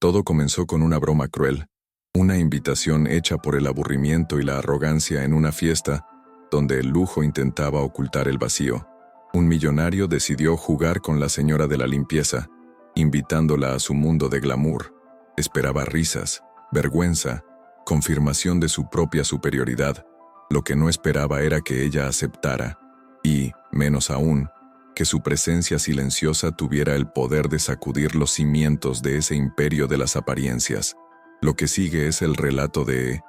Todo comenzó con una broma cruel, una invitación hecha por el aburrimiento y la arrogancia en una fiesta donde el lujo intentaba ocultar el vacío. Un millonario decidió jugar con la señora de la limpieza, invitándola a su mundo de glamour. Esperaba risas, vergüenza, confirmación de su propia superioridad. Lo que no esperaba era que ella aceptara, y, menos aún, que su presencia silenciosa tuviera el poder de sacudir los cimientos de ese imperio de las apariencias. Lo que sigue es el relato de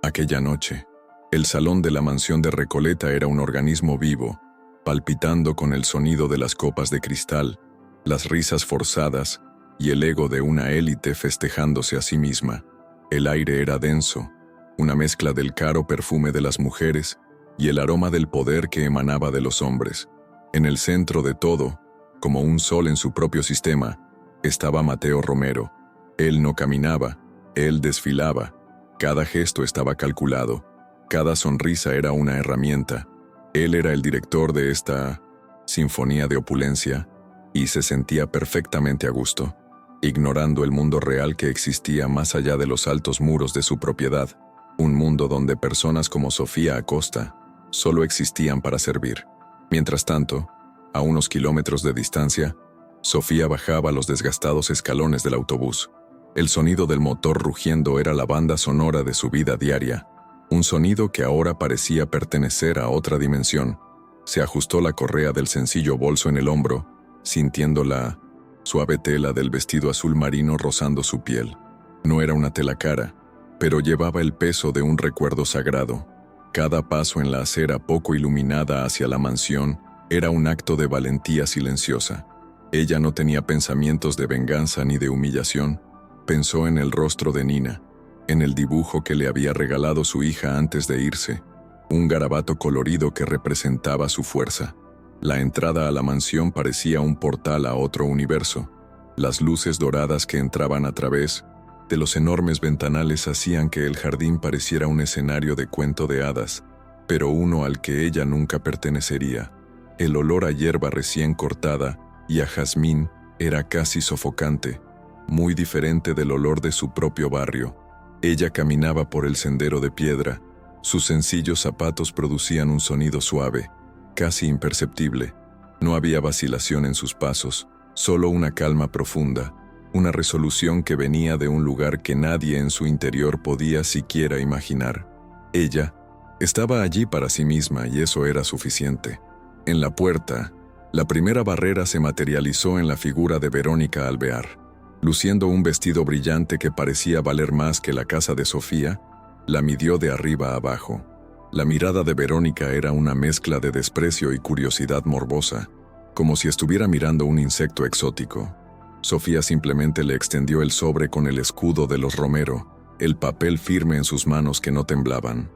aquella noche. El salón de la mansión de Recoleta era un organismo vivo, palpitando con el sonido de las copas de cristal, las risas forzadas y el ego de una élite festejándose a sí misma. El aire era denso, una mezcla del caro perfume de las mujeres y el aroma del poder que emanaba de los hombres. En el centro de todo, como un sol en su propio sistema, estaba Mateo Romero. Él no caminaba, él desfilaba. Cada gesto estaba calculado, cada sonrisa era una herramienta. Él era el director de esta sinfonía de opulencia y se sentía perfectamente a gusto, ignorando el mundo real que existía más allá de los altos muros de su propiedad, un mundo donde personas como Sofía Acosta solo existían para servir. Mientras tanto, a unos kilómetros de distancia, Sofía bajaba los desgastados escalones del autobús. El sonido del motor rugiendo era la banda sonora de su vida diaria, un sonido que ahora parecía pertenecer a otra dimensión. Se ajustó la correa del sencillo bolso en el hombro, sintiendo la suave tela del vestido azul marino rozando su piel. No era una tela cara, pero llevaba el peso de un recuerdo sagrado. Cada paso en la acera poco iluminada hacia la mansión era un acto de valentía silenciosa. Ella no tenía pensamientos de venganza ni de humillación. Pensó en el rostro de Nina, en el dibujo que le había regalado su hija antes de irse, un garabato colorido que representaba su fuerza. La entrada a la mansión parecía un portal a otro universo. Las luces doradas que entraban a través de los enormes ventanales hacían que el jardín pareciera un escenario de cuento de hadas, pero uno al que ella nunca pertenecería. El olor a hierba recién cortada y a jazmín era casi sofocante, muy diferente del olor de su propio barrio. Ella caminaba por el sendero de piedra. Sus sencillos zapatos producían un sonido suave, casi imperceptible. No había vacilación en sus pasos, solo una calma profunda, una resolución que venía de un lugar que nadie en su interior podía siquiera imaginar. Ella estaba allí para sí misma y eso era suficiente. En la puerta, la primera barrera se materializó en la figura de Verónica Alvear. Luciendo un vestido brillante que parecía valer más que la casa de Sofía, la midió de arriba a abajo. La mirada de Verónica era una mezcla de desprecio y curiosidad morbosa, como si estuviera mirando un insecto exótico. Sofía simplemente le extendió el sobre con el escudo de los Romero, el papel firme en sus manos que no temblaban.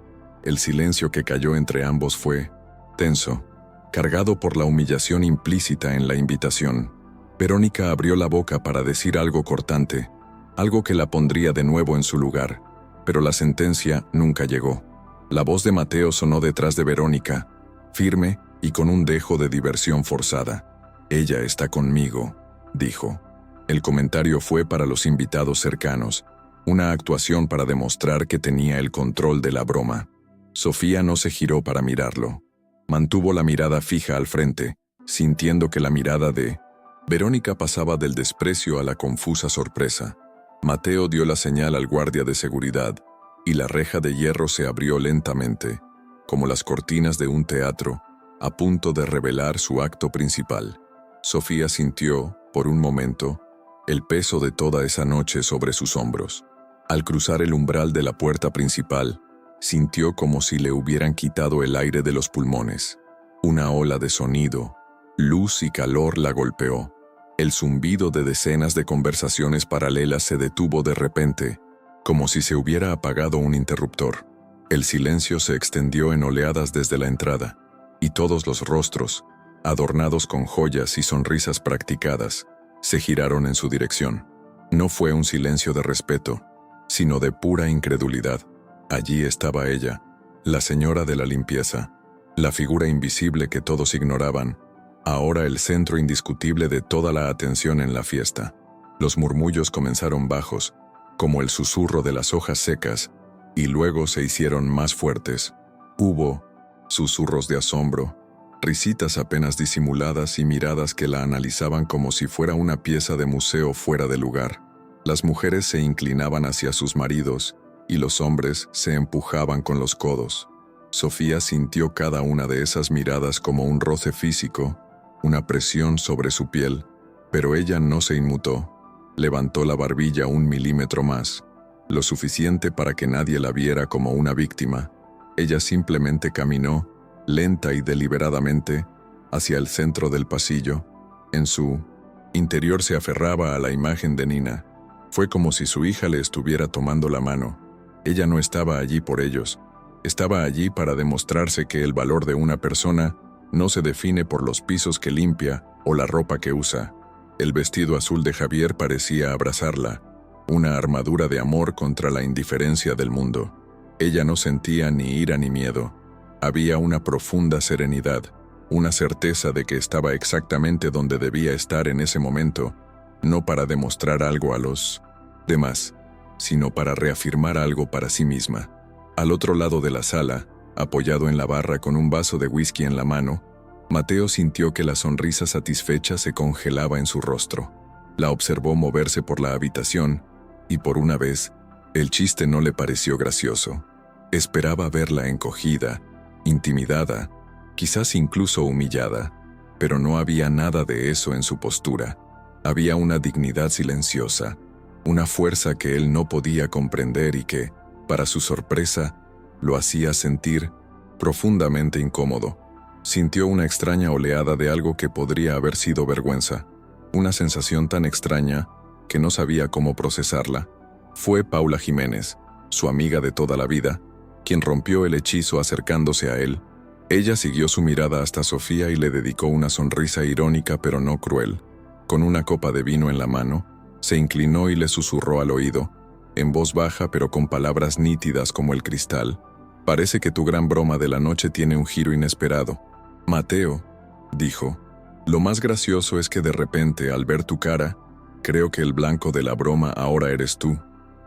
El silencio que cayó entre ambos fue tenso, cargado por la humillación implícita en la invitación. Verónica abrió la boca para decir algo cortante, algo que la pondría de nuevo en su lugar, pero la sentencia nunca llegó. La voz de Mateo sonó detrás de Verónica, firme y con un dejo de diversión forzada. «Ella está conmigo», dijo. El comentario fue para los invitados cercanos, una actuación para demostrar que tenía el control de la broma. Sofía no se giró para mirarlo. Mantuvo la mirada fija al frente, sintiendo que la mirada de Verónica pasaba del desprecio a la confusa sorpresa. Mateo dio la señal al guardia de seguridad, y la reja de hierro se abrió lentamente, como las cortinas de un teatro, a punto de revelar su acto principal. Sofía sintió, por un momento, el peso de toda esa noche sobre sus hombros. Al cruzar el umbral de la puerta principal, sintió como si le hubieran quitado el aire de los pulmones. Una ola de sonido, luz y calor la golpeó. El zumbido de decenas de conversaciones paralelas se detuvo de repente, como si se hubiera apagado un interruptor. El silencio se extendió en oleadas desde la entrada, y todos los rostros, adornados con joyas y sonrisas practicadas, se giraron en su dirección. No fue un silencio de respeto, sino de pura incredulidad. Allí estaba ella, la señora de la limpieza, la figura invisible que todos ignoraban, ahora el centro indiscutible de toda la atención en la fiesta. Los murmullos comenzaron bajos, como el susurro de las hojas secas, y luego se hicieron más fuertes. Hubo susurros de asombro, risitas apenas disimuladas y miradas que la analizaban como si fuera una pieza de museo fuera de lugar. Las mujeres se inclinaban hacia sus maridos y los hombres se empujaban con los codos. Sofía sintió cada una de esas miradas como un roce físico, una presión sobre su piel, pero ella no se inmutó. Levantó la barbilla 1 milímetro más, lo suficiente para que nadie la viera como una víctima. Ella simplemente caminó, lenta y deliberadamente, hacia el centro del pasillo. En su interior se aferraba a la imagen de Nina. Fue como si su hija le estuviera tomando la mano. Ella no estaba allí por ellos. Estaba allí para demostrarse que el valor de una persona no se define por los pisos que limpia o la ropa que usa. El vestido azul de Javier parecía abrazarla, una armadura de amor contra la indiferencia del mundo. Ella no sentía ni ira ni miedo. Había una profunda serenidad, una certeza de que estaba exactamente donde debía estar en ese momento, no para demostrar algo a los demás, sino para reafirmar algo para sí misma. Al otro lado de la sala, apoyado en la barra con un vaso de whisky en la mano, Mateo sintió que la sonrisa satisfecha se congelaba en su rostro. La observó moverse por la habitación, y por una vez, el chiste no le pareció gracioso. Esperaba verla encogida, intimidada, quizás incluso humillada, pero no había nada de eso en su postura. Había una dignidad silenciosa, una fuerza que él no podía comprender y que, para su sorpresa, lo hacía sentir profundamente incómodo. Sintió una extraña oleada de algo que podría haber sido vergüenza, una sensación tan extraña que no sabía cómo procesarla. Fue Paula Jiménez, su amiga de toda la vida, quien rompió el hechizo acercándose a él. Ella siguió su mirada hasta Sofía y le dedicó una sonrisa irónica pero no cruel. Con una copa de vino en la mano, se inclinó y le susurró al oído, en voz baja pero con palabras nítidas como el cristal: «Parece que tu gran broma de la noche tiene un giro inesperado. Mateo», dijo, «lo más gracioso es que de repente, al ver tu cara, creo que el blanco de la broma ahora eres tú».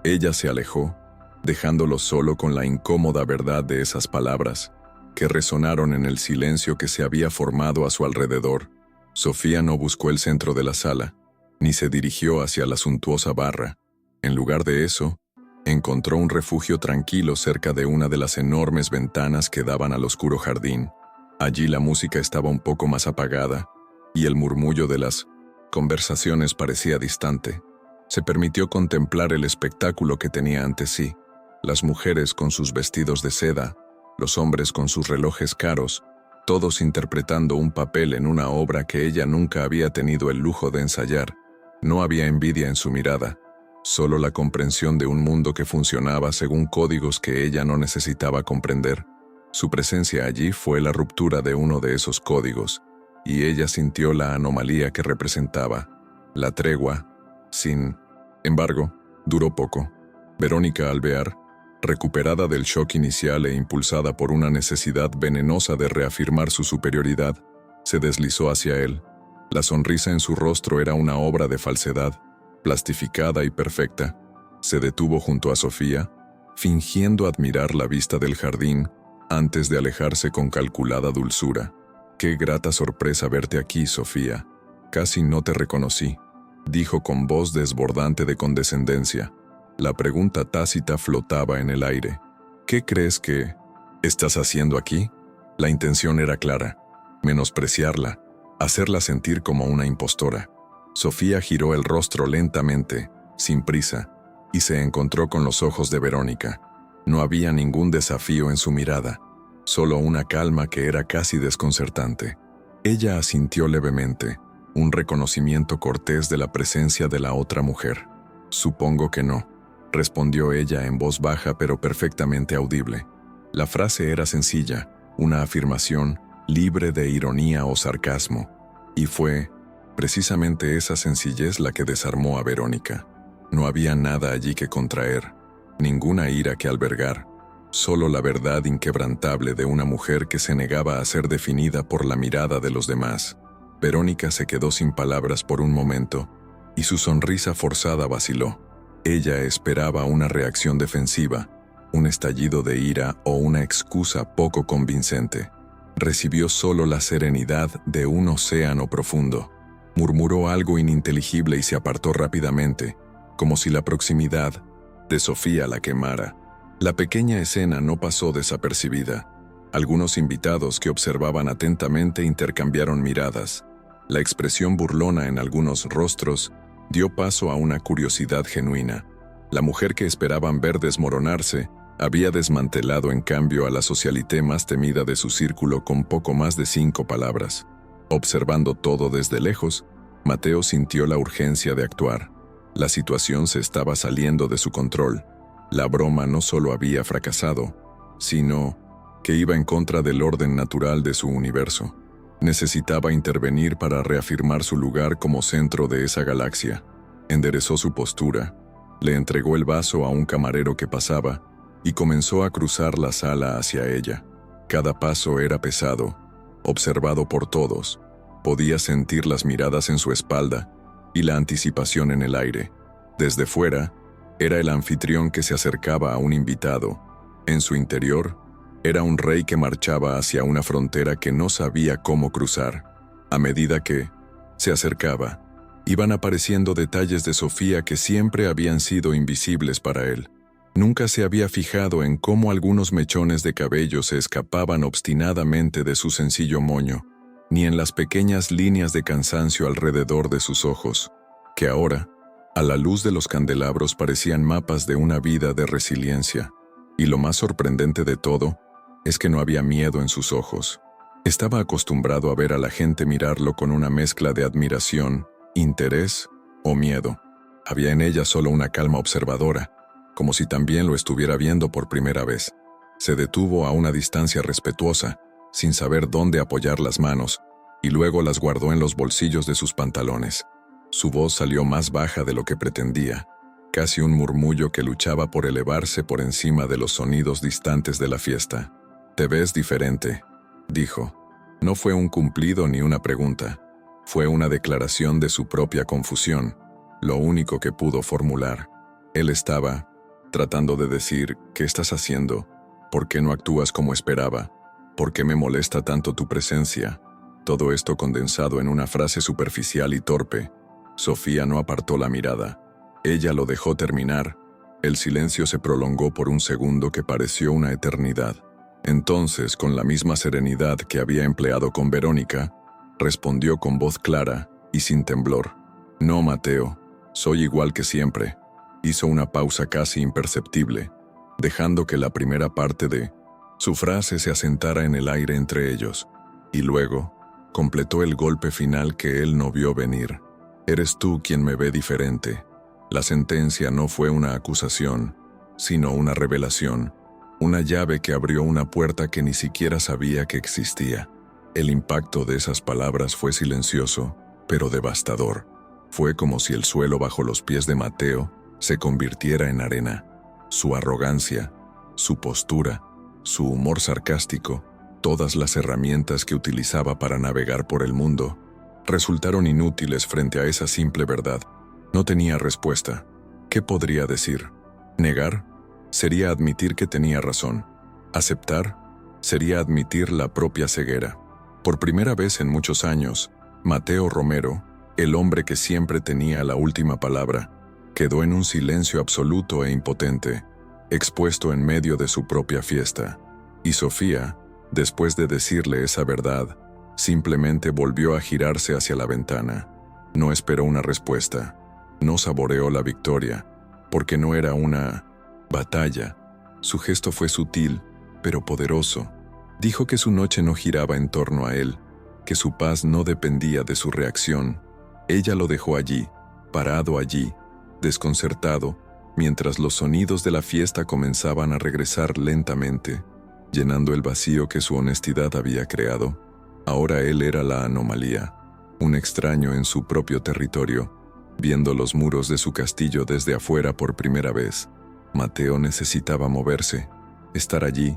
Ella se alejó, dejándolo solo con la incómoda verdad de esas palabras, que resonaron en el silencio que se había formado a su alrededor. Sofía no buscó el centro de la sala, ni se dirigió hacia la suntuosa barra. En lugar de eso, encontró un refugio tranquilo cerca de una de las enormes ventanas que daban al oscuro jardín. Allí la música estaba un poco más apagada, y el murmullo de las conversaciones parecía distante. Se permitió contemplar el espectáculo que tenía ante sí: las mujeres con sus vestidos de seda, los hombres con sus relojes caros, todos interpretando un papel en una obra que ella nunca había tenido el lujo de ensayar. No había envidia en su mirada, solo la comprensión de un mundo que funcionaba según códigos que ella no necesitaba comprender. Su presencia allí fue la ruptura de uno de esos códigos, y ella sintió la anomalía que representaba. La tregua, sin embargo, duró poco. Verónica Alvear, recuperada del shock inicial e impulsada por una necesidad venenosa de reafirmar su superioridad, se deslizó hacia él. La sonrisa en su rostro era una obra de falsedad, plastificada y perfecta. Se detuvo junto a Sofía, fingiendo admirar la vista del jardín, antes de alejarse con calculada dulzura. «Qué grata sorpresa verte aquí, Sofía. Casi no te reconocí», dijo con voz desbordante de condescendencia. La pregunta tácita flotaba en el aire. «¿Qué crees que estás haciendo aquí?» La intención era clara: menospreciarla, hacerla sentir como una impostora. Sofía giró el rostro lentamente, sin prisa, y se encontró con los ojos de Verónica. No había ningún desafío en su mirada, solo una calma que era casi desconcertante. Ella asintió levemente, un reconocimiento cortés de la presencia de la otra mujer. «Supongo que no», respondió ella en voz baja pero perfectamente audible. La frase era sencilla, una afirmación libre de ironía o sarcasmo, y fue precisamente esa sencillez la que desarmó a Verónica. No había nada allí que contraer, ninguna ira que albergar, solo la verdad inquebrantable de una mujer que se negaba a ser definida por la mirada de los demás. Verónica se quedó sin palabras por un momento, y su sonrisa forzada vaciló. Ella esperaba una reacción defensiva, un estallido de ira o una excusa poco convincente. Recibió solo la serenidad de un océano profundo. Murmuró algo ininteligible y se apartó rápidamente, como si la proximidad de Sofía la quemara. La pequeña escena no pasó desapercibida. Algunos invitados que observaban atentamente intercambiaron miradas. La expresión burlona en algunos rostros dio paso a una curiosidad genuina. La mujer que esperaban ver desmoronarse había desmantelado en cambio a la socialité más temida de su círculo con poco más de 5 palabras. Observando todo desde lejos, Mateo sintió la urgencia de actuar. La situación se estaba saliendo de su control. La broma no solo había fracasado, sino que iba en contra del orden natural de su universo. Necesitaba intervenir para reafirmar su lugar como centro de esa galaxia. Enderezó su postura, le entregó el vaso a un camarero que pasaba y comenzó a cruzar la sala hacia ella. Cada paso era pesado, observado por todos. Podía sentir las miradas en su espalda y la anticipación en el aire. Desde fuera, era el anfitrión que se acercaba a un invitado. En su interior, era un rey que marchaba hacia una frontera que no sabía cómo cruzar. A medida que se acercaba, iban apareciendo detalles de Sofía que siempre habían sido invisibles para él. Nunca se había fijado en cómo algunos mechones de cabello se escapaban obstinadamente de su sencillo moño, ni en las pequeñas líneas de cansancio alrededor de sus ojos, que ahora, a la luz de los candelabros, parecían mapas de una vida de resiliencia. Y lo más sorprendente de todo es que no había miedo en sus ojos. Estaba acostumbrado a ver a la gente mirarlo con una mezcla de admiración, interés o miedo. Había en ella solo una calma observadora, como si también lo estuviera viendo por primera vez. Se detuvo a una distancia respetuosa, sin saber dónde apoyar las manos, y luego las guardó en los bolsillos de sus pantalones. Su voz salió más baja de lo que pretendía, casi un murmullo que luchaba por elevarse por encima de los sonidos distantes de la fiesta. «Te ves diferente», dijo. No fue un cumplido ni una pregunta. Fue una declaración de su propia confusión, lo único que pudo formular. Él estaba tratando de decir: «¿Qué estás haciendo? ¿Por qué no actúas como esperaba? ¿Por qué me molesta tanto tu presencia?» Todo esto condensado en una frase superficial y torpe. Sofía no apartó la mirada. Ella lo dejó terminar. El silencio se prolongó por un segundo que pareció una eternidad. Entonces, con la misma serenidad que había empleado con Verónica, respondió con voz clara y sin temblor: «No, Mateo, soy igual que siempre». Hizo una pausa casi imperceptible, dejando que la primera parte de su frase se asentara en el aire entre ellos, y luego completó el golpe final que él no vio venir. «Eres tú quien me ve diferente». La sentencia no fue una acusación, sino una revelación, una llave que abrió una puerta que ni siquiera sabía que existía. El impacto de esas palabras fue silencioso, pero devastador. Fue como si el suelo bajo los pies de Mateo se convirtiera en arena. Su arrogancia, su postura, su humor sarcástico, todas las herramientas que utilizaba para navegar por el mundo, resultaron inútiles frente a esa simple verdad. No tenía respuesta. ¿Qué podría decir? Negar sería admitir que tenía razón. Aceptar sería admitir la propia ceguera. Por primera vez en muchos años, Mateo Romero, el hombre que siempre tenía la última palabra, quedó en un silencio absoluto e impotente, expuesto en medio de su propia fiesta. Y Sofía, después de decirle esa verdad, simplemente volvió a girarse hacia la ventana. No esperó una respuesta. No saboreó la victoria, porque no era una batalla. Su gesto fue sutil, pero poderoso. Dijo que su noche no giraba en torno a él, que su paz no dependía de su reacción. Ella lo dejó allí, parado allí, desconcertado, mientras los sonidos de la fiesta comenzaban a regresar lentamente, llenando el vacío que su honestidad había creado. Ahora él era la anomalía, un extraño en su propio territorio, viendo los muros de su castillo desde afuera por primera vez. Mateo necesitaba moverse, estar allí,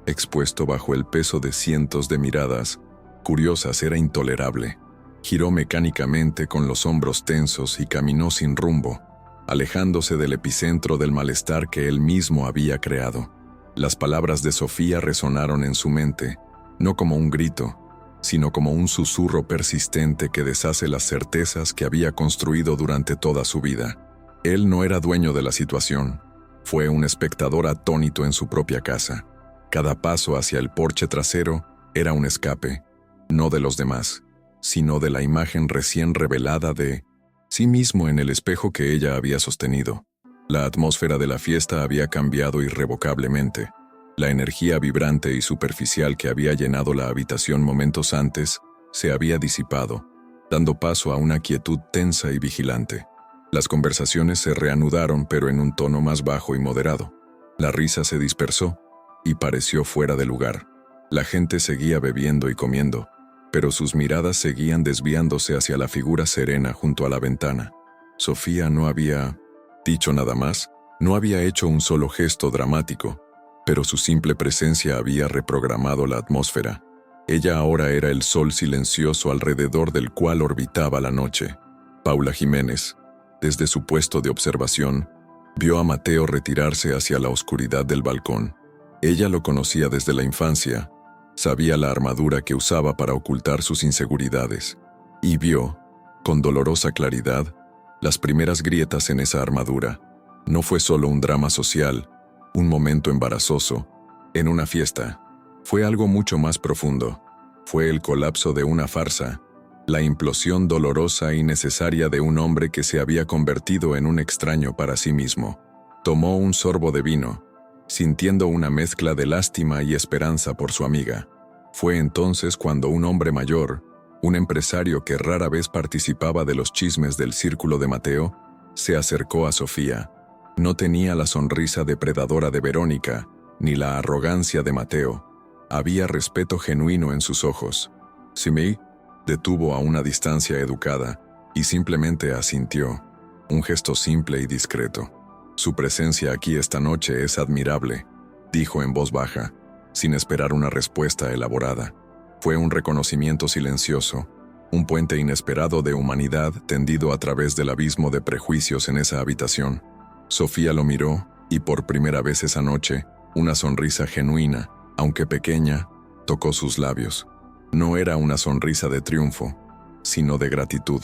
expuesto bajo el peso de cientos de miradas curiosas. Era intolerable. Giró mecánicamente con los hombros tensos y caminó sin rumbo, alejándose del epicentro del malestar que él mismo había creado. Las palabras de Sofía resonaron en su mente, no como un grito, sino como un susurro persistente que deshace las certezas que había construido durante toda su vida. Él no era dueño de la situación, fue un espectador atónito en su propia casa. Cada paso hacia el porche trasero era un escape, no de los demás, sino de la imagen recién revelada de sí mismo en el espejo que ella había sostenido. La atmósfera de la fiesta había cambiado irrevocablemente. La energía vibrante y superficial que había llenado la habitación momentos antes se había disipado, dando paso a una quietud tensa y vigilante. Las conversaciones se reanudaron, pero en un tono más bajo y moderado. La risa se dispersó y pareció fuera de lugar. La gente seguía bebiendo y comiendo, pero sus miradas seguían desviándose hacia la figura serena junto a la ventana. Sofía no había dicho nada más, no había hecho un solo gesto dramático, pero su simple presencia había reprogramado la atmósfera. Ella ahora era el sol silencioso alrededor del cual orbitaba la noche. Paula Jiménez, desde su puesto de observación, vio a Mateo retirarse hacia la oscuridad del balcón. Ella lo conocía desde la infancia, sabía la armadura que usaba para ocultar sus inseguridades, y vio, con dolorosa claridad, las primeras grietas en esa armadura. No fue solo un drama social, un momento embarazoso, en una fiesta. Fue algo mucho más profundo. Fue el colapso de una farsa, la implosión dolorosa y necesaria de un hombre que se había convertido en un extraño para sí mismo. Tomó un sorbo de vino, sintiendo una mezcla de lástima y esperanza por su amiga. Fue entonces cuando un hombre mayor, un empresario que rara vez participaba de los chismes del círculo de Mateo, se acercó a Sofía. No tenía la sonrisa depredadora de Verónica, ni la arrogancia de Mateo. Había respeto genuino en sus ojos. Simi detuvo a una distancia educada y simplemente asintió, un gesto simple y discreto. Su presencia aquí esta noche es admirable, dijo en voz baja, sin esperar una respuesta elaborada. Fue un reconocimiento silencioso, un puente inesperado de humanidad tendido a través del abismo de prejuicios en esa habitación. Sofía lo miró, y por primera vez esa noche, una sonrisa genuina, aunque pequeña, tocó sus labios. No era una sonrisa de triunfo, sino de gratitud.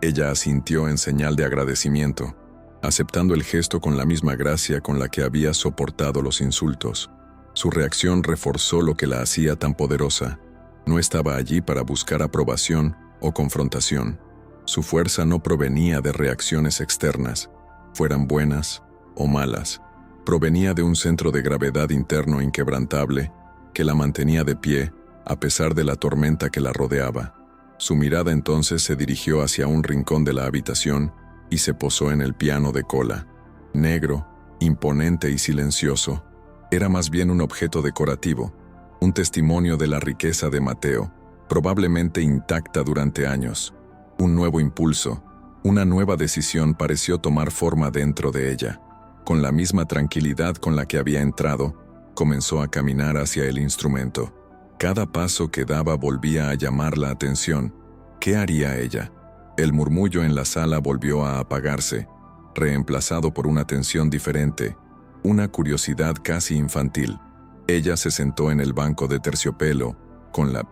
Ella asintió en señal de agradecimiento, aceptando el gesto con la misma gracia con la que había soportado los insultos. Su reacción reforzó lo que la hacía tan poderosa. No estaba allí para buscar aprobación o confrontación. Su fuerza no provenía de reacciones externas, fueran buenas o malas. Provenía de un centro de gravedad interno inquebrantable que la mantenía de pie a pesar de la tormenta que la rodeaba. Su mirada entonces se dirigió hacia un rincón de la habitación y se posó en el piano de cola. Negro, imponente y silencioso, era más bien un objeto decorativo, un testimonio de la riqueza de Mateo, probablemente intacta durante años. Un nuevo impulso, una nueva decisión pareció tomar forma dentro de ella. Con la misma tranquilidad con la que había entrado, comenzó a caminar hacia el instrumento. Cada paso que daba volvía a llamar la atención. ¿Qué haría ella? El murmullo en la sala volvió a apagarse, reemplazado por una tensión diferente, una curiosidad casi infantil. Ella se sentó en el banco de terciopelo, con la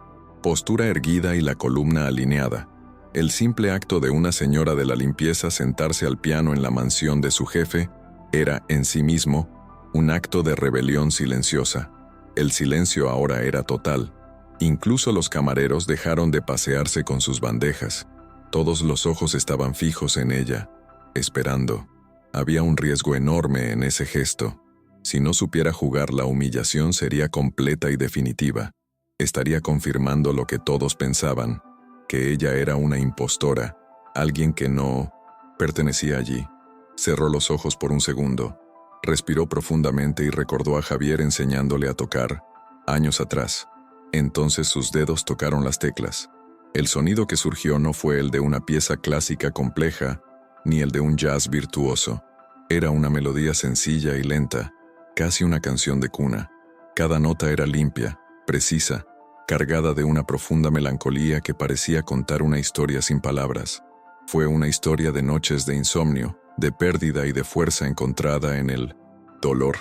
postura erguida y la columna alineada. El simple acto de una señora de la limpieza sentarse al piano en la mansión de su jefe era, en sí mismo, un acto de rebelión silenciosa. El silencio ahora era total. Incluso los camareros dejaron de pasearse con sus bandejas. Todos los ojos estaban fijos en ella, esperando. Había un riesgo enorme en ese gesto. Si no supiera jugar, la humillación sería completa y definitiva. Estaría confirmando lo que todos pensaban, que ella era una impostora, alguien que no pertenecía allí. Cerró los ojos por un segundo, respiró profundamente y recordó a Javier enseñándole a tocar, años atrás. Entonces sus dedos tocaron las teclas. El sonido que surgió no fue el de una pieza clásica compleja, ni el de un jazz virtuoso. Era una melodía sencilla y lenta, casi una canción de cuna. Cada nota era limpia, precisa, cargada de una profunda melancolía que parecía contar una historia sin palabras. Fue una historia de noches de insomnio, de pérdida y de fuerza encontrada en el dolor.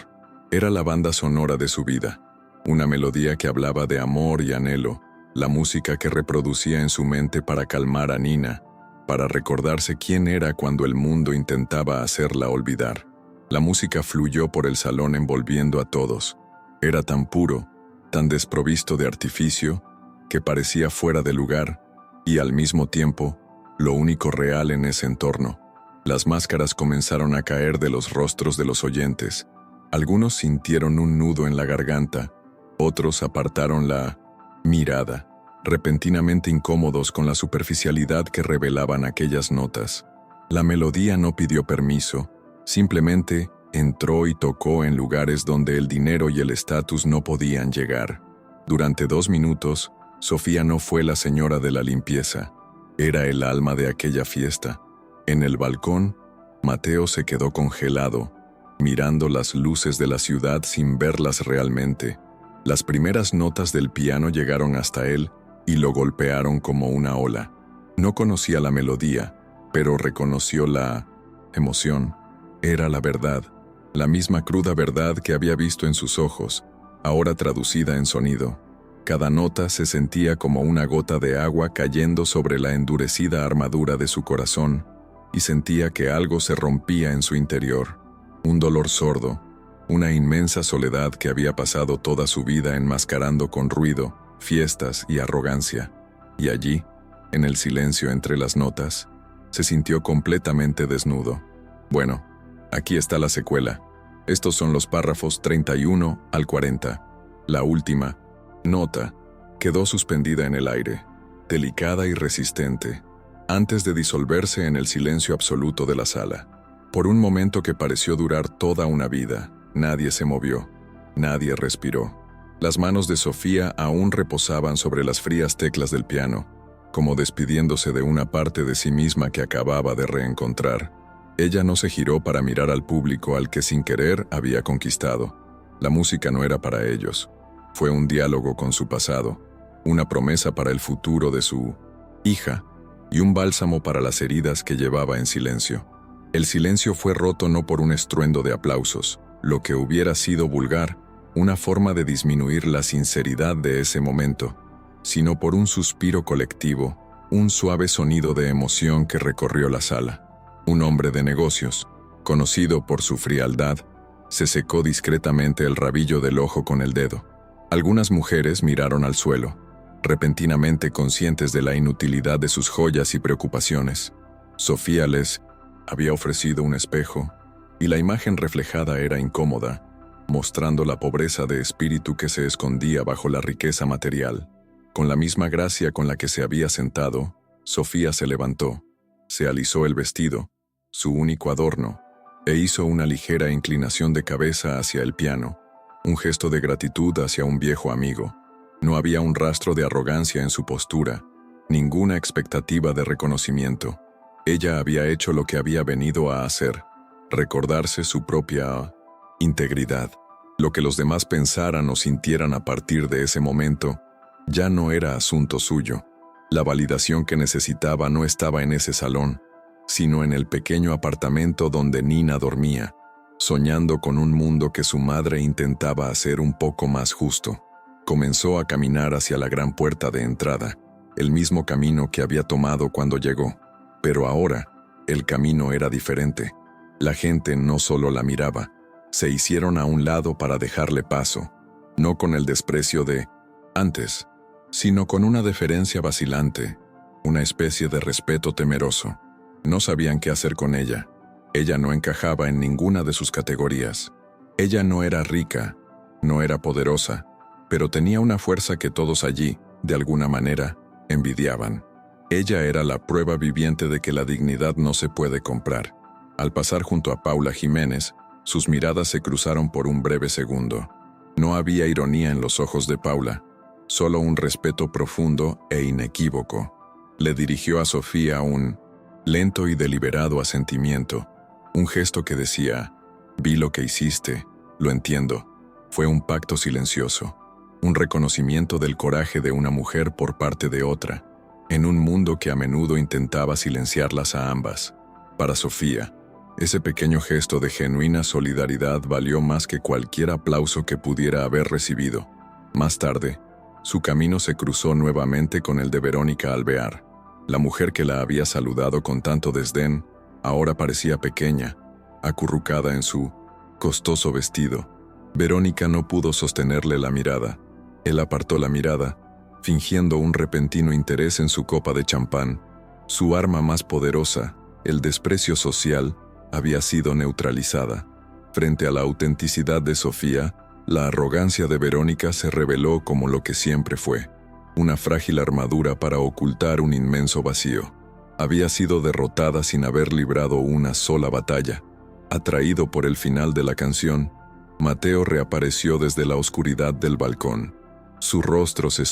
Era la banda sonora de su vida, una melodía que hablaba de amor y anhelo, la música que reproducía en su mente para calmar a Nina, para recordarse quién era cuando el mundo intentaba hacerla olvidar. La música fluyó por el salón envolviendo a todos. Era tan puro, tan desprovisto de artificio, que parecía fuera de lugar, y al mismo tiempo, lo único real en ese entorno. Las máscaras comenzaron a caer de los rostros de los oyentes. Algunos sintieron un nudo en la garganta, otros apartaron la mirada, repentinamente incómodos con la superficialidad que revelaban aquellas notas. La melodía no pidió permiso, simplemente entró y tocó en lugares donde el dinero y el estatus no podían llegar. Durante 2 minutos, Sofía no fue la señora de la limpieza, era el alma de aquella fiesta. En el balcón, Mateo se quedó congelado, mirando las luces de la ciudad sin verlas realmente. Las primeras notas del piano llegaron hasta él y lo golpearon como una ola. No conocía la melodía, pero reconoció la emoción. Era la verdad, la misma cruda verdad que había visto en sus ojos, ahora traducida en sonido. Cada nota se sentía como una gota de agua cayendo sobre la endurecida armadura de su corazón, y sentía que algo se rompía en su interior. Un dolor sordo, una inmensa soledad que había pasado toda su vida enmascarando con ruido, fiestas y arrogancia. Y allí, en el silencio entre las notas, se sintió completamente desnudo. Bueno, aquí está la secuela. Estos son los párrafos 31 al 40. La última nota quedó suspendida en el aire, delicada y resistente, antes de disolverse en el silencio absoluto de la sala. Por un momento que pareció durar toda una vida, nadie se movió, nadie respiró. Las manos de Sofía aún reposaban sobre las frías teclas del piano, como despidiéndose de una parte de sí misma que acababa de reencontrar. Ella no se giró para mirar al público al que sin querer había conquistado. La música no era para ellos. Fue un diálogo con su pasado, una promesa para el futuro de su hija y un bálsamo para las heridas que llevaba en silencio. El silencio fue roto no por un estruendo de aplausos, lo que hubiera sido vulgar, una forma de disminuir la sinceridad de ese momento, sino por un suspiro colectivo, un suave sonido de emoción que recorrió la sala. Un hombre de negocios, conocido por su frialdad, se secó discretamente el rabillo del ojo con el dedo. Algunas mujeres miraron al suelo, repentinamente conscientes de la inutilidad de sus joyas y preocupaciones. Sofía les había ofrecido un espejo, y la imagen reflejada era incómoda, mostrando la pobreza de espíritu que se escondía bajo la riqueza material. Con la misma gracia con la que se había sentado, Sofía se levantó, se alisó el vestido, su único adorno, e hizo una ligera inclinación de cabeza hacia el piano, un gesto de gratitud hacia un viejo amigo. No había un rastro de arrogancia en su postura, ninguna expectativa de reconocimiento. Ella había hecho lo que había venido a hacer, recordarse su propia integridad. Lo que los demás pensaran o sintieran a partir de ese momento ya no era asunto suyo. La validación que necesitaba no estaba en ese salón, sino en el pequeño apartamento donde Nina dormía, soñando con un mundo que su madre intentaba hacer un poco más justo. Comenzó a caminar hacia la gran puerta de entrada, el mismo camino que había tomado cuando llegó. Pero ahora, el camino era diferente. La gente no solo la miraba, se hicieron a un lado para dejarle paso, no con el desprecio de antes, sino con una deferencia vacilante, una especie de respeto temeroso. No sabían qué hacer con ella. Ella no encajaba en ninguna de sus categorías. Ella no era rica, no era poderosa, pero tenía una fuerza que todos allí, de alguna manera, envidiaban. Ella era la prueba viviente de que la dignidad no se puede comprar. Al pasar junto a Paula Jiménez, sus miradas se cruzaron por un breve segundo. No había ironía en los ojos de Paula, solo un respeto profundo e inequívoco. Le dirigió a Sofía un lento y deliberado asentimiento, un gesto que decía: vi lo que hiciste, lo entiendo. Fue un pacto silencioso. un reconocimiento del coraje de una mujer por parte de otra, en un mundo que a menudo intentaba silenciarlas a ambas. Para Sofía, ese pequeño gesto de genuina solidaridad valió más que cualquier aplauso que pudiera haber recibido. Más tarde, su camino se cruzó nuevamente con el de Verónica Alvear. La mujer que la había saludado con tanto desdén, ahora parecía pequeña, acurrucada en su costoso vestido. Verónica no pudo sostenerle la mirada. Él apartó la mirada, fingiendo un repentino interés en su copa de champán. Su arma más poderosa, el desprecio social, había sido neutralizada. Frente a la autenticidad de Sofía, la arrogancia de Verónica se reveló como lo que siempre fue, una frágil armadura para ocultar un inmenso vacío. Había sido derrotada sin haber librado una sola batalla. Atraído por el final de la canción, Mateo reapareció desde la oscuridad del balcón. Su rostro se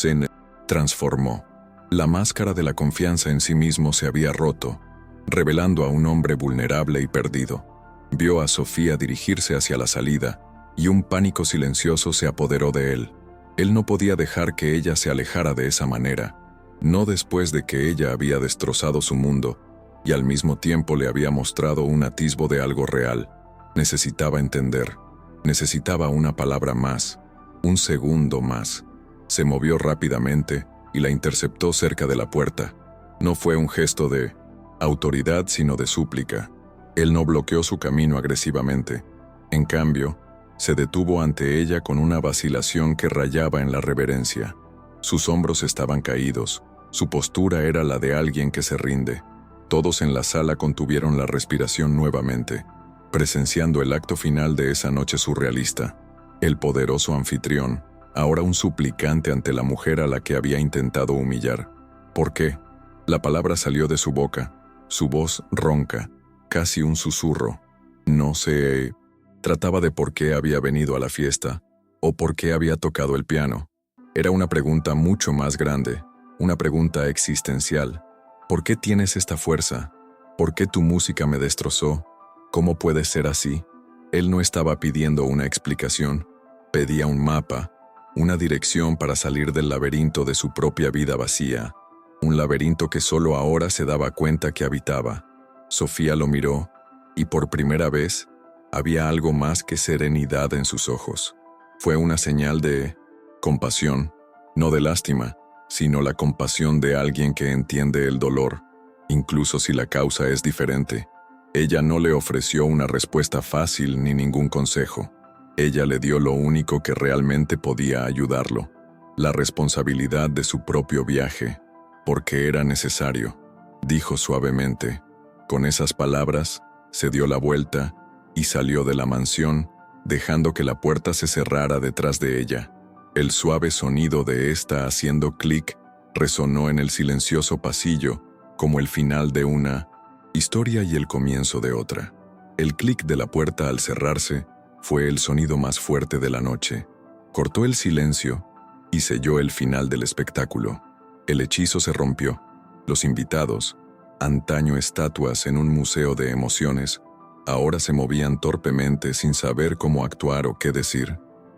transformó. La máscara de la confianza en sí mismo se había roto, revelando a un hombre vulnerable y perdido. Vio a Sofía dirigirse hacia la salida, y un pánico silencioso se apoderó de él. Él no podía dejar que ella se alejara de esa manera, no después de que ella había destrozado su mundo, y al mismo tiempo le había mostrado un atisbo de algo real. Necesitaba entender. Necesitaba una palabra más, un segundo más. Se movió rápidamente y la interceptó cerca de la puerta. No fue un gesto de autoridad, sino de súplica. Él no bloqueó su camino agresivamente. En cambio, se detuvo ante ella con una vacilación que rayaba en la reverencia. Sus hombros estaban caídos. Su postura era la de alguien que se rinde. Todos en la sala contuvieron la respiración nuevamente, presenciando el acto final de esa noche surrealista. El poderoso anfitrión, ahora un suplicante ante la mujer a la que había intentado humillar. ¿Por qué? La palabra salió de su boca, su voz ronca, casi un susurro. No se trataba de por qué había venido a la fiesta, o por qué había tocado el piano. Era una pregunta mucho más grande, una pregunta existencial. ¿Por qué tienes esta fuerza? ¿Por qué tu música me destrozó? ¿Cómo puede ser así? Él no estaba pidiendo una explicación, pedía un mapa, una dirección para salir del laberinto de su propia vida vacía, un laberinto que solo ahora se daba cuenta que habitaba. Sofía lo miró, y por primera vez, había algo más que serenidad en sus ojos. Fue una señal de compasión, no de lástima, sino la compasión de alguien que entiende el dolor, incluso si la causa es diferente. Ella no le ofreció una respuesta fácil ni ningún consejo. Ella le dio lo único que realmente podía ayudarlo, la responsabilidad de su propio viaje, porque era necesario, dijo suavemente. Con esas palabras, se dio la vuelta y salió de la mansión, dejando que la puerta se cerrara detrás de ella. El suave sonido de esta haciendo clic resonó en el silencioso pasillo como el final de una historia y el comienzo de otra. El clic de la puerta al cerrarse fue el sonido más fuerte de la noche. Cortó el silencio y selló el final del espectáculo. El hechizo se rompió. Los invitados, antaño estatuas en un museo de emociones, ahora se movían torpemente sin saber cómo actuar o qué decir.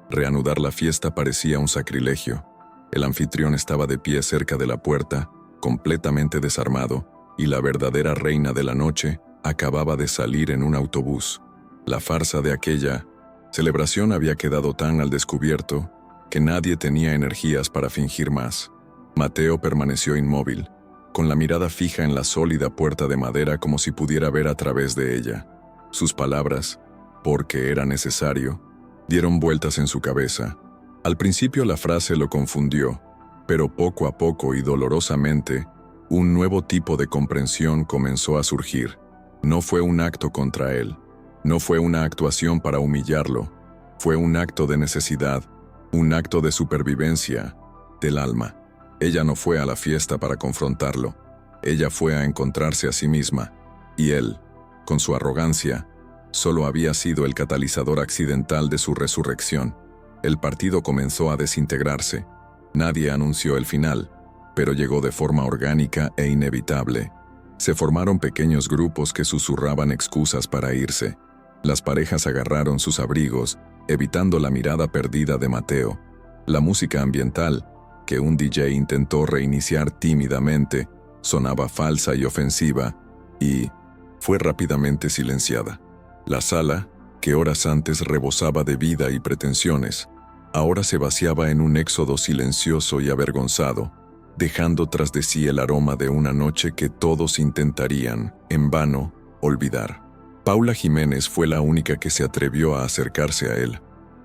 Reanudar la fiesta parecía un sacrilegio. El anfitrión estaba de pie cerca de la puerta, completamente desarmado, y la verdadera reina de la noche acababa de salir en un autobús. La farsa de aquella celebración había quedado tan al descubierto que nadie tenía energías para fingir más. Mateo permaneció inmóvil, con la mirada fija en la sólida puerta de madera como si pudiera ver a través de ella. Sus palabras, porque era necesario, dieron vueltas en su cabeza. Al principio la frase lo confundió, pero poco a poco y dolorosamente, un nuevo tipo de comprensión comenzó a surgir. No fue un acto contra él, no fue una actuación para humillarlo, fue un acto de necesidad, un acto de supervivencia del alma. Ella no fue a la fiesta para confrontarlo, ella fue a encontrarse a sí misma, y él, con su arrogancia, solo había sido el catalizador accidental de su resurrección. El partido comenzó a desintegrarse. Nadie anunció el final, pero llegó de forma orgánica e inevitable. Se formaron pequeños grupos que susurraban excusas para irse. Las parejas agarraron sus abrigos, evitando la mirada perdida de Mateo. La música ambiental, que un DJ intentó reiniciar tímidamente, sonaba falsa y ofensiva, y fue rápidamente silenciada. La sala, que horas antes rebosaba de vida y pretensiones, ahora se vaciaba en un éxodo silencioso y avergonzado, dejando tras de sí el aroma de una noche que todos intentarían, en vano, olvidar. Paula Jiménez fue la única que se atrevió a acercarse a él.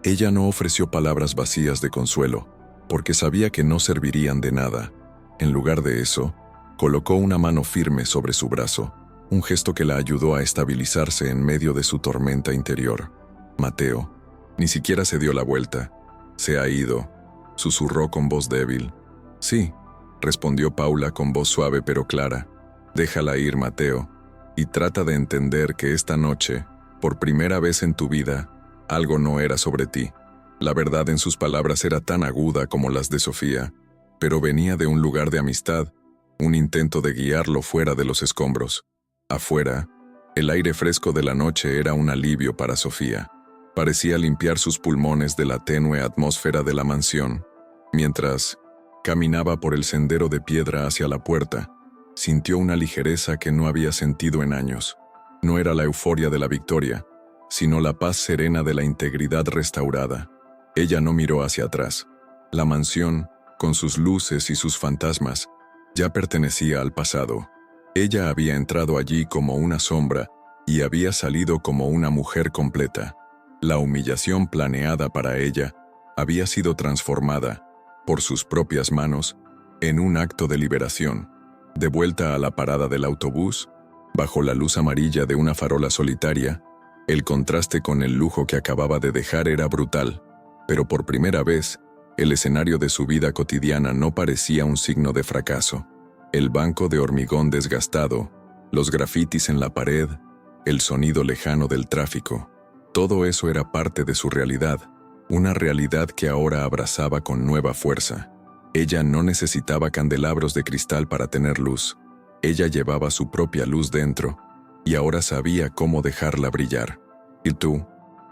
Ella no ofreció palabras vacías de consuelo, porque sabía que no servirían de nada. En lugar de eso, colocó una mano firme sobre su brazo, un gesto que la ayudó a estabilizarse en medio de su tormenta interior. Mateo ni siquiera se dio la vuelta. «Se ha ido», susurró con voz débil. «Sí», respondió Paula con voz suave pero clara. «Déjala ir, Mateo, y trata de entender que esta noche, por primera vez en tu vida, algo no era sobre ti». La verdad en sus palabras era tan aguda como las de Sofía, pero venía de un lugar de amistad, un intento de guiarlo fuera de los escombros. Afuera, el aire fresco de la noche era un alivio para Sofía. Parecía limpiar sus pulmones de la tenue atmósfera de la mansión. Mientras caminaba por el sendero de piedra hacia la puerta, sintió una ligereza que no había sentido en años. No era la euforia de la victoria, sino la paz serena de la integridad restaurada. Ella no miró hacia atrás. La mansión, con sus luces y sus fantasmas, ya pertenecía al pasado. Ella había entrado allí como una sombra y había salido como una mujer completa. La humillación planeada para ella había sido transformada, por sus propias manos, en un acto de liberación. De vuelta a la parada del autobús, bajo la luz amarilla de una farola solitaria, el contraste con el lujo que acababa de dejar era brutal, pero por primera vez, el escenario de su vida cotidiana no parecía un signo de fracaso. El banco de hormigón desgastado, los grafitis en la pared, el sonido lejano del tráfico, todo eso era parte de su realidad, una realidad que ahora abrazaba con nueva fuerza. Ella no necesitaba candelabros de cristal para tener luz. Ella llevaba su propia luz dentro, y ahora sabía cómo dejarla brillar. ¿Y tú?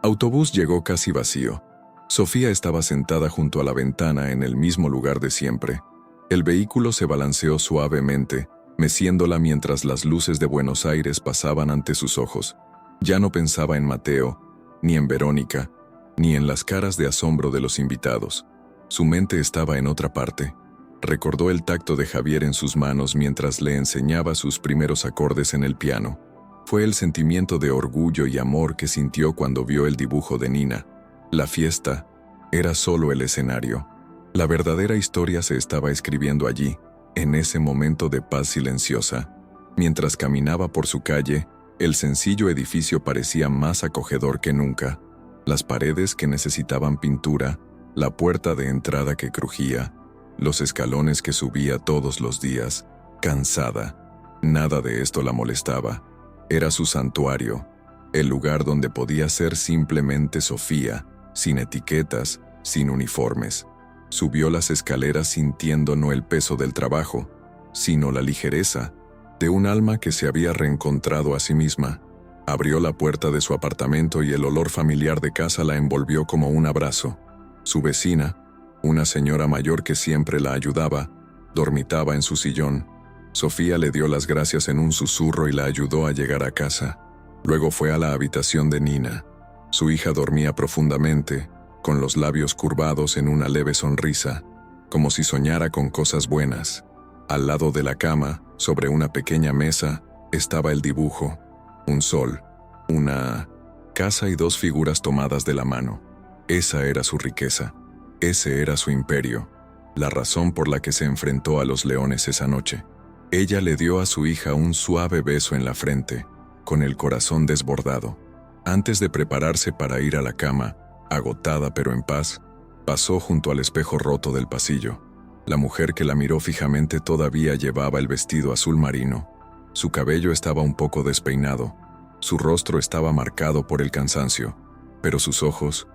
Autobús llegó casi vacío. Sofía estaba sentada junto a la ventana en el mismo lugar de siempre. El vehículo se balanceó suavemente, meciéndola mientras las luces de Buenos Aires pasaban ante sus ojos. Ya no pensaba en Mateo, ni en Verónica, ni en las caras de asombro de los invitados. Su mente estaba en otra parte. Recordó el tacto de Javier en sus manos mientras le enseñaba sus primeros acordes en el piano. Fue el sentimiento de orgullo y amor que sintió cuando vio el dibujo de Nina. La fiesta era solo el escenario. La verdadera historia se estaba escribiendo allí, en ese momento de paz silenciosa. Mientras caminaba por su calle, el sencillo edificio parecía más acogedor que nunca. Las paredes que necesitaban pintura, la puerta de entrada que crujía, los escalones que subía todos los días, cansada. Nada de esto la molestaba. Era su santuario, el lugar donde podía ser simplemente Sofía, sin etiquetas, sin uniformes. Subió las escaleras sintiendo no el peso del trabajo, sino la ligereza de un alma que se había reencontrado a sí misma. Abrió la puerta de su apartamento y el olor familiar de casa la envolvió como un abrazo. Su vecina, una señora mayor que siempre la ayudaba, dormitaba en su sillón. Sofía le dio las gracias en un susurro y la ayudó a llegar a casa. Luego fue a la habitación de Nina. Su hija dormía profundamente, con los labios curvados en una leve sonrisa, como si soñara con cosas buenas. Al lado de la cama, sobre una pequeña mesa, estaba el dibujo, un sol, una casa y dos figuras tomadas de la mano. Esa era su riqueza, ese era su imperio, la razón por la que se enfrentó a los leones esa noche. Ella le dio a su hija un suave beso en la frente, con el corazón desbordado. Antes de prepararse para ir a la cama, agotada pero en paz, pasó junto al espejo roto del pasillo. La mujer que la miró fijamente todavía llevaba el vestido azul marino. Su cabello estaba un poco despeinado, su rostro estaba marcado por el cansancio, pero sus ojos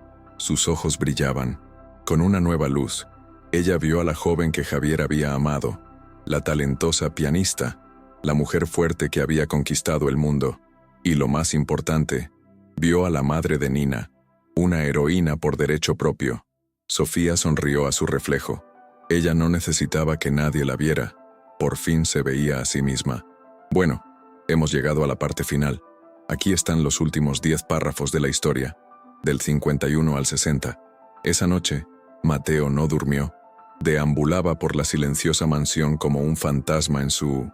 brillaban, con una nueva luz. Ella vio a la joven que Javier había amado, la talentosa pianista, la mujer fuerte que había conquistado el mundo, y lo más importante, vio a la madre de Nina, una heroína por derecho propio. Sofía sonrió a su reflejo. Ella no necesitaba que nadie la viera. Por fin se veía a sí misma. Bueno, hemos llegado a la parte final. Aquí están los últimos 10 párrafos de la historia, del 51 al 60. Esa noche, Mateo no durmió. Deambulaba por la silenciosa mansión como un fantasma en su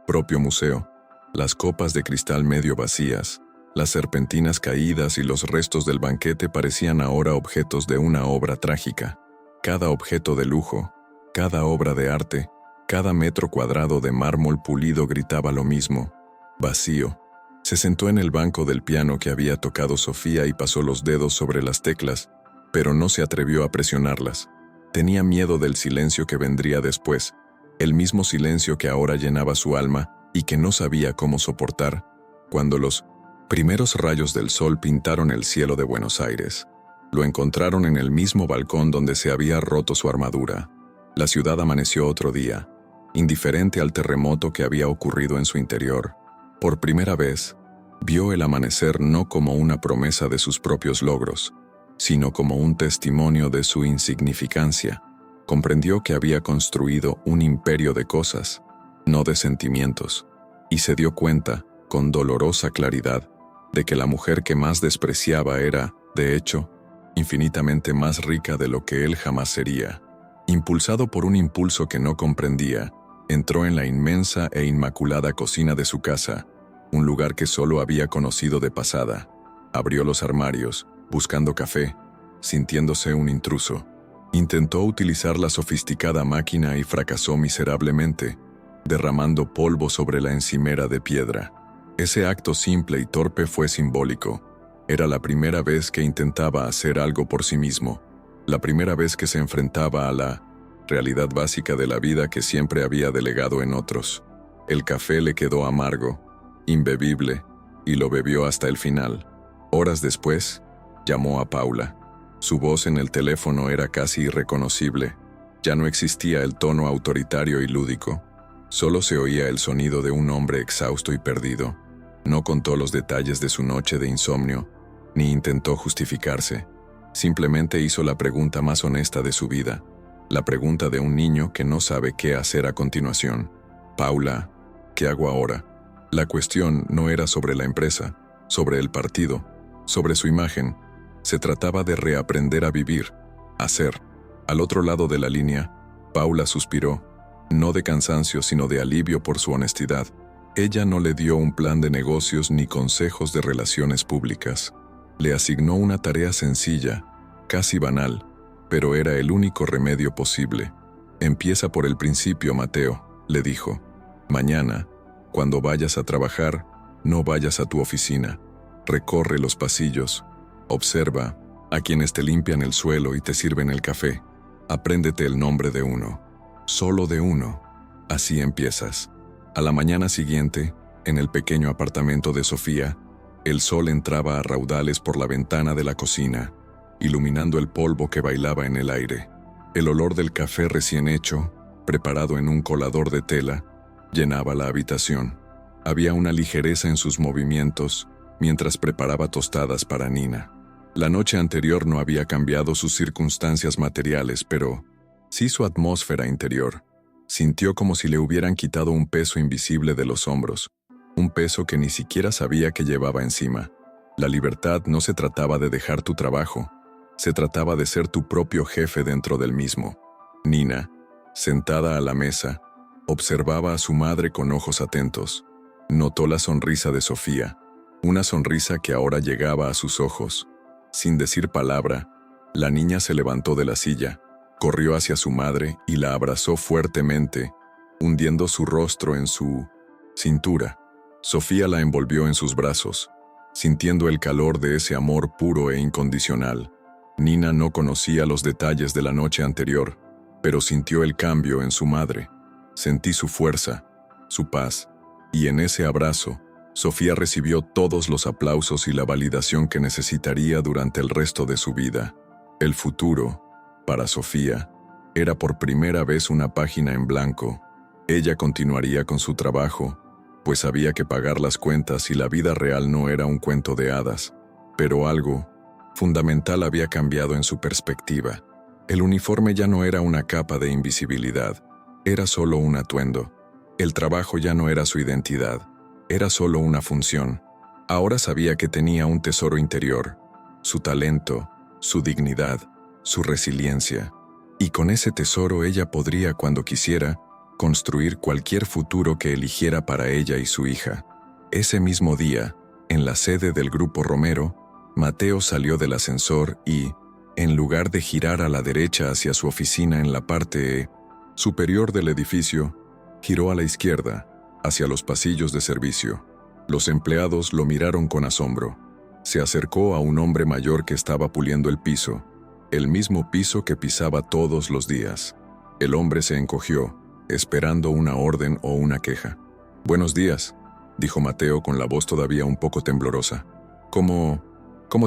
propio museo. Las copas de cristal medio vacías, las serpentinas caídas y los restos del banquete parecían ahora objetos de una obra trágica. Cada objeto de lujo, cada obra de arte, cada metro cuadrado de mármol pulido gritaba lo mismo: vacío. Se sentó en el banco del piano que había tocado Sofía y pasó los dedos sobre las teclas, pero no se atrevió a presionarlas. Tenía miedo del silencio que vendría después, el mismo silencio que ahora llenaba su alma y que no sabía cómo soportar, cuando los primeros rayos del sol pintaron el cielo de Buenos Aires. Lo encontraron en el mismo balcón donde se había roto su armadura. La ciudad amaneció otro día, indiferente al terremoto que había ocurrido en su interior. Por primera vez, vio el amanecer no como una promesa de sus propios logros, sino como un testimonio de su insignificancia. Comprendió que había construido un imperio de cosas, no de sentimientos, y se dio cuenta, con dolorosa claridad, de que la mujer que más despreciaba era, de hecho, infinitamente más rica de lo que él jamás sería. Impulsado por un impulso que no comprendía, entró en la inmensa e inmaculada cocina de su casa, un lugar que solo había conocido de pasada. Abrió los armarios, buscando café, sintiéndose un intruso. Intentó utilizar la sofisticada máquina y fracasó miserablemente, derramando polvo sobre la encimera de piedra. Ese acto simple y torpe fue simbólico. Era la primera vez que intentaba hacer algo por sí mismo, la primera vez que se enfrentaba a la realidad básica de la vida que siempre había delegado en otros. El café le quedó amargo, imbebible, y lo bebió hasta el final. Horas después, llamó a Paula. Su voz en el teléfono era casi irreconocible. Ya no existía el tono autoritario y lúdico. Solo se oía el sonido de un hombre exhausto y perdido. No contó los detalles de su noche de insomnio, ni intentó justificarse. Simplemente hizo la pregunta más honesta de su vida, la pregunta de un niño que no sabe qué hacer a continuación. Paula, ¿qué hago ahora? La cuestión no era sobre la empresa, sobre el partido, sobre su imagen. Se trataba de reaprender a vivir, a ser. Al otro lado de la línea, Paula suspiró, no de cansancio sino de alivio por su honestidad. Ella no le dio un plan de negocios ni consejos de relaciones públicas. Le asignó una tarea sencilla, casi banal, pero era el único remedio posible. Empieza por el principio, Mateo, le dijo. Mañana, cuando vayas a trabajar, no vayas a tu oficina. Recorre los pasillos. Observa a quienes te limpian el suelo y te sirven el café. Apréndete el nombre de uno. Solo de uno. Así empiezas. A la mañana siguiente, en el pequeño apartamento de Sofía, el sol entraba a raudales por la ventana de la cocina, iluminando el polvo que bailaba en el aire. El olor del café recién hecho, preparado en un colador de tela, llenaba la habitación. Había una ligereza en sus movimientos mientras preparaba tostadas para Nina. La noche anterior no había cambiado sus circunstancias materiales, pero sí su atmósfera interior. Sintió como si le hubieran quitado un peso invisible de los hombros, un peso que ni siquiera sabía que llevaba encima. La libertad no se trataba de dejar tu trabajo, se trataba de ser tu propio jefe dentro del mismo. Nina, sentada a la mesa, observaba a su madre con ojos atentos. Notó la sonrisa de Sofía, una sonrisa que ahora llegaba a sus ojos. Sin decir palabra, la niña se levantó de la silla, corrió hacia su madre y la abrazó fuertemente, hundiendo su rostro en su cintura. Sofía la envolvió en sus brazos, sintiendo el calor de ese amor puro e incondicional. Nina no conocía los detalles de la noche anterior, pero sintió el cambio en su madre. Sentí su fuerza, su paz, y en ese abrazo, Sofía recibió todos los aplausos y la validación que necesitaría durante el resto de su vida. El futuro, para Sofía, era por primera vez una página en blanco. Ella continuaría con su trabajo, pues había que pagar las cuentas y la vida real no era un cuento de hadas. Pero algo fundamental había cambiado en su perspectiva. El uniforme ya no era una capa de invisibilidad, era solo un atuendo. El trabajo ya no era su identidad, era solo una función. Ahora sabía que tenía un tesoro interior, su talento, su dignidad, su resiliencia. Y con ese tesoro ella podría, cuando quisiera, construir cualquier futuro que eligiera para ella y su hija. Ese mismo día, en la sede del Grupo Romero, Mateo salió del ascensor y, en lugar de girar a la derecha hacia su oficina en la parte superior del edificio, giró a la izquierda, hacia los pasillos de servicio. Los empleados lo miraron con asombro. Se acercó a un hombre mayor que estaba puliendo el piso, el mismo piso que pisaba todos los días. El hombre se encogió, esperando una orden o una queja. «Buenos días», dijo Mateo con la voz todavía un poco temblorosa. «¿Cómo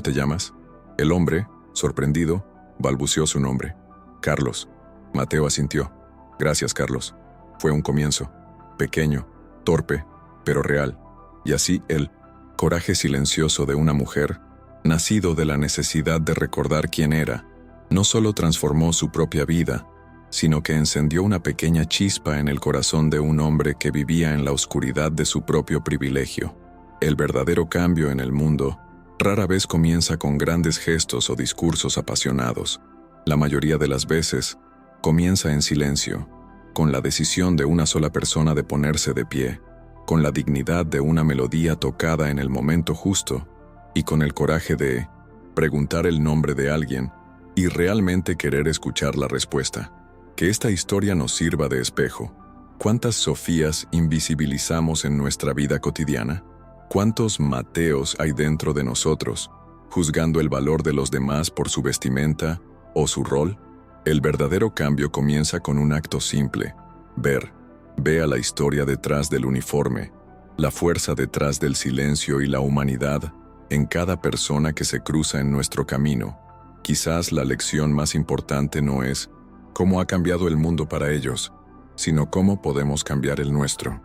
te llamas?» El hombre, sorprendido, balbuceó su nombre. «Carlos». Mateo asintió. «Gracias, Carlos». Fue un comienzo. Pequeño, torpe, pero real. Y así el coraje silencioso de una mujer, nacido de la necesidad de recordar quién era, no solo transformó su propia vida, sino que encendió una pequeña chispa en el corazón de un hombre que vivía en la oscuridad de su propio privilegio. El verdadero cambio en el mundo rara vez comienza con grandes gestos o discursos apasionados. La mayoría de las veces, comienza en silencio, con la decisión de una sola persona de ponerse de pie, con la dignidad de una melodía tocada en el momento justo y con el coraje de preguntar el nombre de alguien y realmente querer escuchar la respuesta. Que esta historia nos sirva de espejo. ¿Cuántas Sofías invisibilizamos en nuestra vida cotidiana? ¿Cuántos Mateos hay dentro de nosotros, juzgando el valor de los demás por su vestimenta o su rol? El verdadero cambio comienza con un acto simple: ver. Ve a la historia detrás del uniforme, la fuerza detrás del silencio y la humanidad en cada persona que se cruza en nuestro camino. Quizás la lección más importante no es cómo ha cambiado el mundo para ellos, sino cómo podemos cambiar el nuestro.